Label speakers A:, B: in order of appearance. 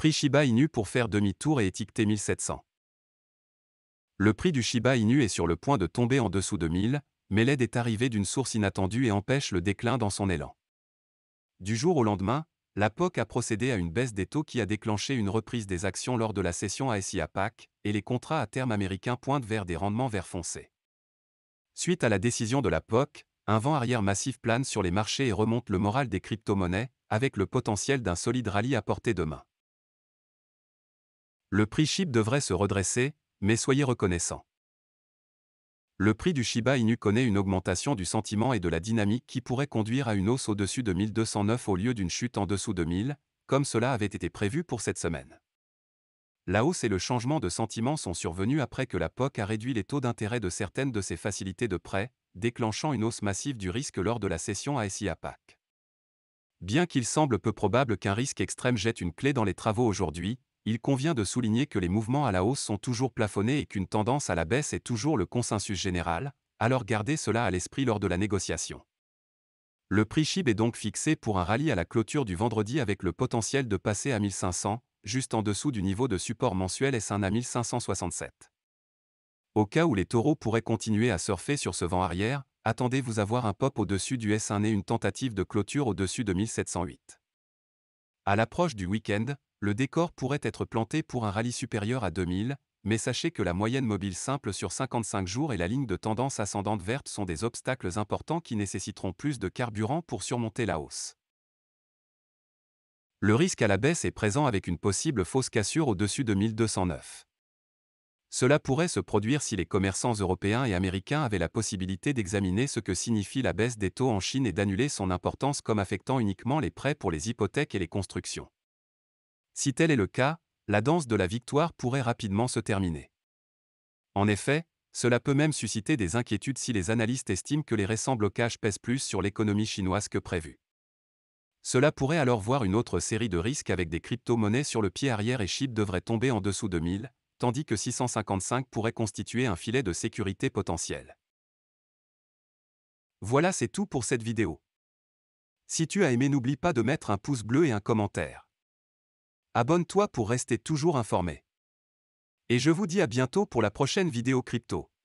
A: Prix Shiba Inu pour faire demi-tour et étiqueter 1700. Le prix du Shiba Inu est sur le point de tomber en dessous de 1000, mais l'aide est arrivée d'une source inattendue et empêche le déclin dans son élan. Du jour au lendemain, la POC a procédé à une baisse des taux qui a déclenché une reprise des actions lors de la session ASI APAC, et les contrats à terme américains pointent vers des rendements vert foncé. Suite à la décision de la POC, un vent arrière massif plane sur les marchés et remonte le moral des crypto-monnaies, avec le potentiel d'un solide rallye à portée de main. Le prix SHIB devrait se redresser, mais soyez reconnaissants. Le prix du Shiba Inu connaît une augmentation du sentiment et de la dynamique qui pourrait conduire à une hausse au-dessus de 1209 au lieu d'une chute en dessous de 1000, comme cela avait été prévu pour cette semaine. La hausse et le changement de sentiment sont survenus après que la POC a réduit les taux d'intérêt de certaines de ses facilités de prêt, déclenchant une hausse massive du risque lors de la session ASI APAC. Bien qu'il semble peu probable qu'un risque extrême jette une clé dans les travaux aujourd'hui, il convient de souligner que les mouvements à la hausse sont toujours plafonnés et qu'une tendance à la baisse est toujours le consensus général, alors gardez cela à l'esprit lors de la négociation. Le prix SHIB est donc fixé pour un rallye à la clôture du vendredi avec le potentiel de passer à 1500, juste en dessous du niveau de support mensuel S1 à 1567. Au cas où les taureaux pourraient continuer à surfer sur ce vent arrière, attendez-vous à voir un pop au-dessus du S1 et une tentative de clôture au-dessus de 1708. À l'approche du week-end, le décor pourrait être planté pour un rallye supérieur à 2000, mais sachez que la moyenne mobile simple sur 55 jours et la ligne de tendance ascendante verte sont des obstacles importants qui nécessiteront plus de carburant pour surmonter la hausse. Le risque à la baisse est présent avec une possible fausse cassure au-dessus de 1209. Cela pourrait se produire si les commerçants européens et américains avaient la possibilité d'examiner ce que signifie la baisse des taux en Chine et d'annuler son importance comme affectant uniquement les prêts pour les hypothèques et les constructions. Si tel est le cas, la danse de la victoire pourrait rapidement se terminer. En effet, cela peut même susciter des inquiétudes si les analystes estiment que les récents blocages pèsent plus sur l'économie chinoise que prévu. Cela pourrait alors voir une autre série de risques avec des crypto-monnaies sur le pied arrière et SHIB devrait tomber en dessous de 1000, tandis que 655 pourrait constituer un filet de sécurité potentiel. Voilà, c'est tout pour cette vidéo. Si tu as aimé, n'oublie pas de mettre un pouce bleu et un commentaire. Abonne-toi pour rester toujours informé. Et je vous dis à bientôt pour la prochaine vidéo crypto.